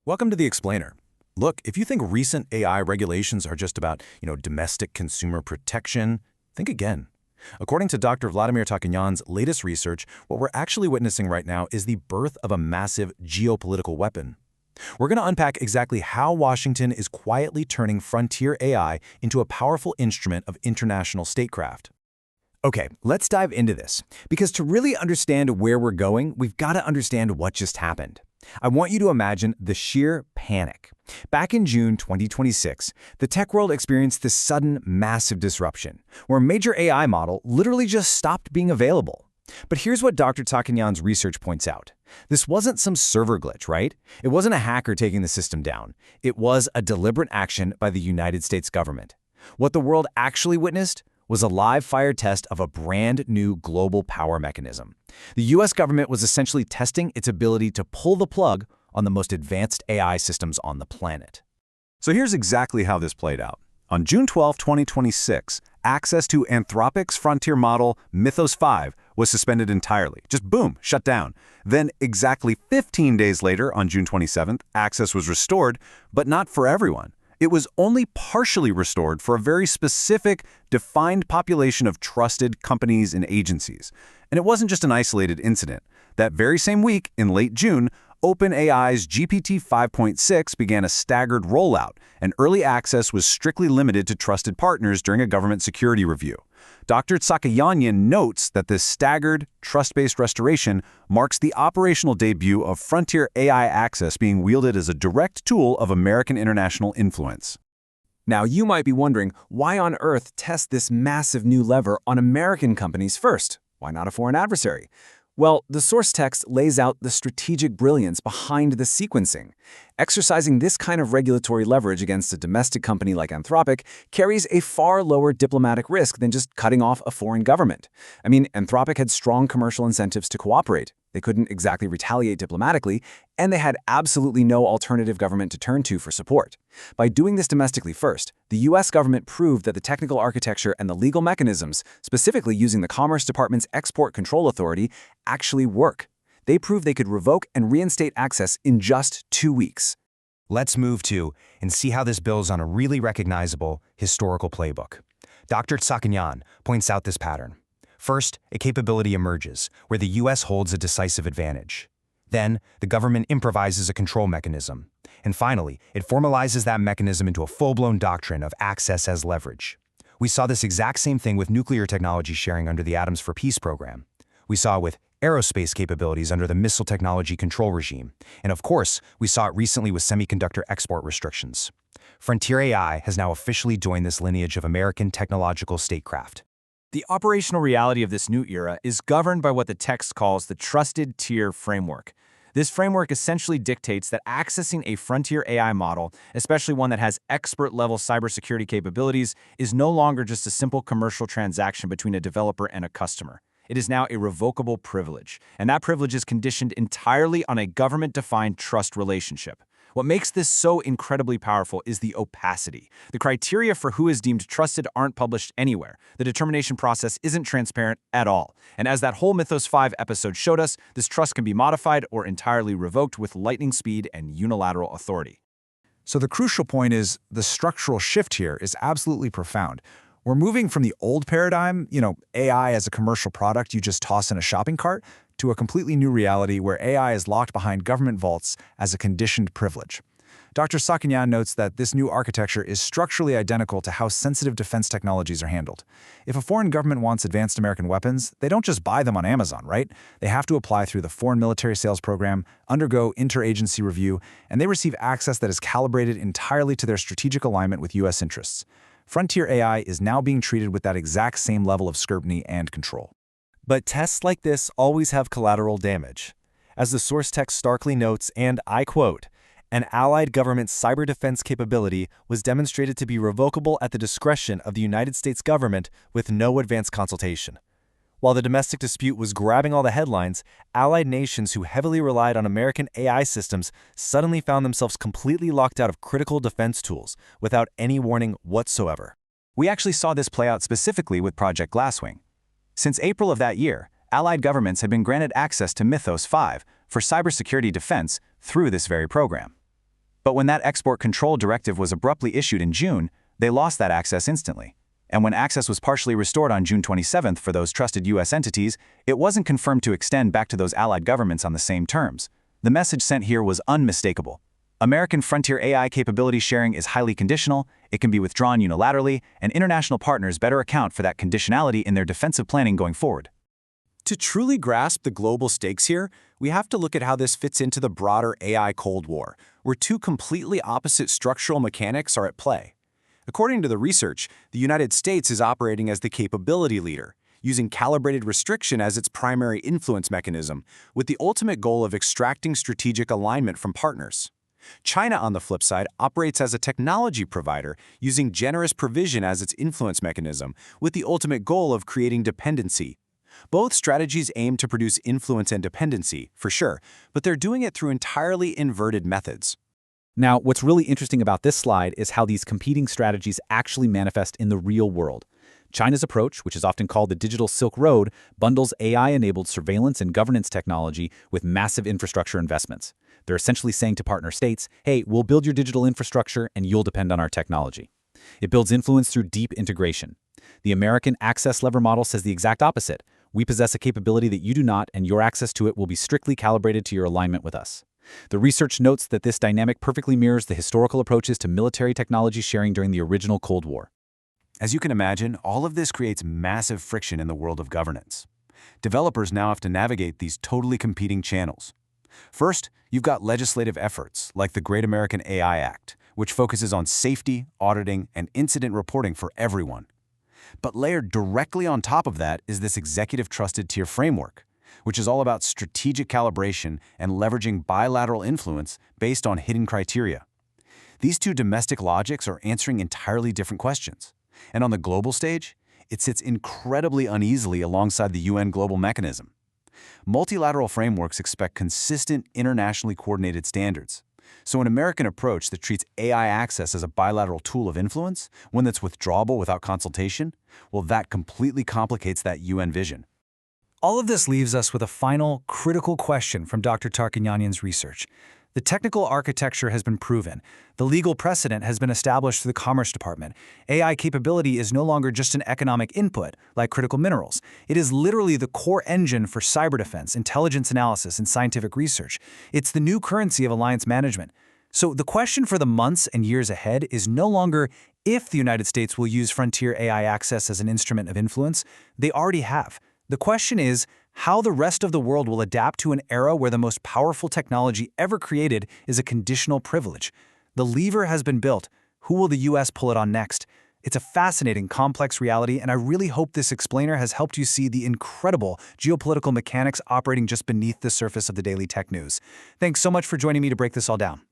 Welcome to The Explainer. Look, if you think recent AI regulations are just about, domestic consumer protection, think again. According to Dr. Vladimir Tsakanyan's latest research, what we're actually witnessing right now is the birth of a massive geopolitical weapon. We're going to unpack exactly how Washington is quietly turning frontier AI into a powerful instrument of international statecraft. Okay, let's dive into this, because to really understand where we're going, we've got to understand what just happened. I want you to imagine the sheer panic. Back in June 2026, the tech world experienced this sudden, massive disruption, where a major AI model literally just stopped being available. But here's what Dr. Tsakanyan's research points out. This wasn't some server glitch, right? It wasn't a hacker taking the system down. It was a deliberate action by the United States government. What the world actually witnessed was a live-fire test of a brand new global power mechanism. The U.S. government was essentially testing its ability to pull the plug on the most advanced AI systems on the planet. So here's exactly how this played out. On June 12, 2026, access to Anthropic's frontier model Mythos 5 was suspended entirely. Just boom, shut down. Then exactly 15 days later, on June 27th, access was restored, but not for everyone. It was only partially restored for a very specific, defined population of trusted companies and agencies. And it wasn't just an isolated incident. That very same week, in late June, OpenAI's GPT 5.6 began a staggered rollout, and early access was strictly limited to trusted partners during a government security review. Dr. Tsakanyan notes that this staggered, trust-based restoration marks the operational debut of frontier AI access being wielded as a direct tool of American international influence. Now, you might be wondering, why on earth test this massive new lever on American companies first? Why not a foreign adversary? Well, the source text lays out the strategic brilliance behind the sequencing. Exercising this kind of regulatory leverage against a domestic company like Anthropic carries a far lower diplomatic risk than just cutting off a foreign government. I mean, Anthropic had strong commercial incentives to cooperate. They couldn't exactly retaliate diplomatically, and they had absolutely no alternative government to turn to for support. By doing this domestically first, the U.S. government proved that the technical architecture and the legal mechanisms, specifically using the Commerce Department's Export Control Authority, actually work. They proved they could revoke and reinstate access in just 2 weeks. Let's move to and see how this builds on a really recognizable historical playbook. Dr. Tsakanyan points out this pattern. First, a capability emerges, where the U.S. holds a decisive advantage. Then, the government improvises a control mechanism. And finally, it formalizes that mechanism into a full-blown doctrine of access as leverage. We saw this exact same thing with nuclear technology sharing under the Atoms for Peace program. We saw it with aerospace capabilities under the Missile Technology Control Regime. And of course, we saw it recently with semiconductor export restrictions. Frontier AI has now officially joined this lineage of American technological statecraft. The operational reality of this new era is governed by what the text calls the Trusted Tier Framework. This framework essentially dictates that accessing a frontier AI model, especially one that has expert-level cybersecurity capabilities, is no longer just a simple commercial transaction between a developer and a customer. It is now a revocable privilege, and that privilege is conditioned entirely on a government-defined trust relationship. What makes this so incredibly powerful is the opacity. The criteria for who is deemed trusted aren't published anywhere. The determination process isn't transparent at all. And as that whole Mythos 5 episode showed us, this trust can be modified or entirely revoked with lightning speed and unilateral authority. So the crucial point is the structural shift here is absolutely profound. We're moving from the old paradigm, AI as a commercial product you just toss in a shopping cart, to a completely new reality where AI is locked behind government vaults as a conditioned privilege. Dr. Tsakanyan notes that this new architecture is structurally identical to how sensitive defense technologies are handled. If a foreign government wants advanced American weapons, they don't just buy them on Amazon, right? They have to apply through the Foreign Military Sales Program, undergo interagency review, and they receive access that is calibrated entirely to their strategic alignment with U.S. interests. Frontier AI is now being treated with that exact same level of scrutiny and control. But tests like this always have collateral damage. As the source text starkly notes, and I quote, "An allied government's cyber defense capability was demonstrated to be revocable at the discretion of the United States government with no advance consultation." While the domestic dispute was grabbing all the headlines, allied nations who heavily relied on American AI systems suddenly found themselves completely locked out of critical defense tools without any warning whatsoever. We actually saw this play out specifically with Project Glasswing. Since April of that year, allied governments had been granted access to Mythos 5 for cybersecurity defense through this very program. But when that export control directive was abruptly issued in June, they lost that access instantly. And when access was partially restored on June 27th for those trusted U.S. entities, it wasn't confirmed to extend back to those allied governments on the same terms. The message sent here was unmistakable. American frontier AI capability sharing is highly conditional, it can be withdrawn unilaterally, and international partners better account for that conditionality in their defensive planning going forward. To truly grasp the global stakes here, we have to look at how this fits into the broader AI Cold War, where two completely opposite structural mechanics are at play. According to the research, the United States is operating as the capability leader, using calibrated restriction as its primary influence mechanism, with the ultimate goal of extracting strategic alignment from partners. China, on the flip side, operates as a technology provider, using generous provision as its influence mechanism, with the ultimate goal of creating dependency. Both strategies aim to produce influence and dependency, for sure, but they're doing it through entirely inverted methods. Now, what's really interesting about this slide is how these competing strategies actually manifest in the real world. China's approach, which is often called the Digital Silk Road, bundles AI-enabled surveillance and governance technology with massive infrastructure investments. They're essentially saying to partner states, hey, we'll build your digital infrastructure and you'll depend on our technology. It builds influence through deep integration. The American access lever model says the exact opposite. We possess a capability that you do not, and your access to it will be strictly calibrated to your alignment with us. The research notes that this dynamic perfectly mirrors the historical approaches to military technology sharing during the original Cold War. As you can imagine, all of this creates massive friction in the world of governance. Developers now have to navigate these totally competing channels. First, you've got legislative efforts like the Great American AI Act, which focuses on safety, auditing, and incident reporting for everyone. But layered directly on top of that is this executive trusted tier framework, which is all about strategic calibration and leveraging bilateral influence based on hidden criteria. These two domestic logics are answering entirely different questions. And on the global stage, it sits incredibly uneasily alongside the UN global mechanism. Multilateral frameworks expect consistent, internationally coordinated standards. So an American approach that treats AI access as a bilateral tool of influence, one that's withdrawable without consultation, well, that completely complicates that UN vision. All of this leaves us with a final, critical question from Dr. Tsakanyan's research. The technical architecture has been proven. The legal precedent has been established through the Commerce Department. AI capability is no longer just an economic input, like critical minerals. It is literally the core engine for cyber defense, intelligence analysis, and scientific research. It's the new currency of alliance management. So the question for the months and years ahead is no longer if the United States will use frontier AI access as an instrument of influence. They already have. The question is how the rest of the world will adapt to an era where the most powerful technology ever created is a conditional privilege. The lever has been built. Who will the U.S. pull it on next? It's a fascinating, complex reality, and I really hope this explainer has helped you see the incredible geopolitical mechanics operating just beneath the surface of the daily tech news. Thanks so much for joining me to break this all down.